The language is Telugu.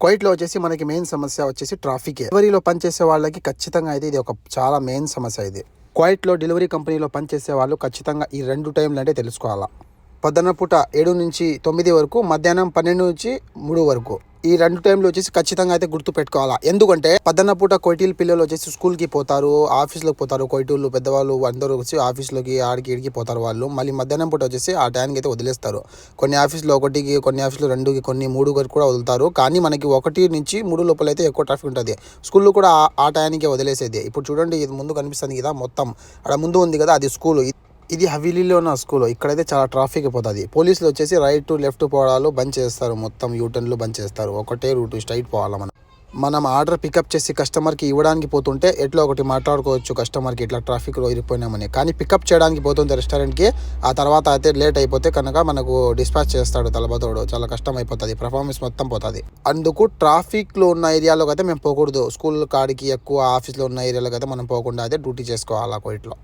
క్వైట్లో వచ్చేసి మనకి మెయిన్ సమస్య వచ్చేసి ట్రాఫికే. డెలివరీలో పనిచేసే వాళ్ళకి ఖచ్చితంగా అయితే ఇది ఒక చాలా మెయిన్ సమస్య ఇది. క్వైట్లో డెలివరీ కంపెనీలో పనిచేసే వాళ్ళు ఖచ్చితంగా ఈ 2 టైంలు అంటే తెలుసుకోవాలా. పొద్దున్న పూట 7 నుంచి 9 వరకు, మధ్యాహ్నం 12 నుంచి 3 వరకు. ఈ 2 టైంలు వచ్చేసి ఖచ్చితంగా అయితే గుర్తు పెట్టుకోవాలా. ఎందుకంటే పొద్దున్న పూట కొయిటీలు పిల్లలు వచ్చేసి స్కూల్కి పోతారు, ఆఫీస్లోకి పోతారు. కొయిటూళ్ళు పెద్దవాళ్ళు అందరూ వచ్చి ఆఫీస్లోకి ఆడికి ఇడికి పోతారు వాళ్ళు. మళ్ళీ మధ్యాహ్నం పూట వచ్చేసి ఆ టైంకి అయితే వదిలేస్తారు. కొన్ని ఆఫీస్లో 1కి, కొన్ని ఆఫీస్లో 2కి, కొన్ని 3 వరకు కూడా వదులుతారు. కానీ మనకి 1 నుంచి 3 లోపల అయితే ఎక్కువ ట్రాఫిక్ ఉంటుంది. స్కూల్లో కూడా ఆ టైంకే వదిలేసేది. ఇప్పుడు చూడండి, ఇది ముందు కనిపిస్తుంది కదా, మొత్తం అక్కడ ముందు ఉంది కదా, అది స్కూల్. ఇది హవేలీలో ఉన్న స్కూల్. ఇక్కడైతే చాలా ట్రాఫిక్ పోతుంది. పోలీసులు వచ్చేసి రైట్ లెఫ్ట్ పోవడాలు బంద్ చేస్తారు, మొత్తం యూటర్న్లు బంద్ చేస్తారు. ఒకటే రూట్ స్ట్రైట్ పోవాలా. మనం ఆర్డర్ పికప్ చేసి కస్టమర్కి ఇవ్వడానికి పోతుంటే ఎట్లా ఒకటి మాట్లాడుకోవచ్చు కస్టమర్కి, ఇట్లా ట్రాఫిక్లో ఇరిపోయినామని. కానీ పికప్ చేయడానికి పోతుంది రెస్టారెంట్కి, ఆ తర్వాత అయితే లేట్ అయిపోతే కనుక మనకు డిస్పాచ్ చేస్తాడు తలబతోడు. చాలా కష్టం అయిపోతుంది, పర్ఫార్మెన్స్ మొత్తం పోతుంది. అందుకు ట్రాఫిక్లో ఉన్న ఏరియాలోకి అయితే మేము పోకూడదు. స్కూల్ కాడికి ఎక్కువ ఆఫీస్లో ఉన్న ఏరియాలోకి అయితే మనం పోకుండా అయితే డ్యూటీ చేసుకోవాలి కోయిట్లో.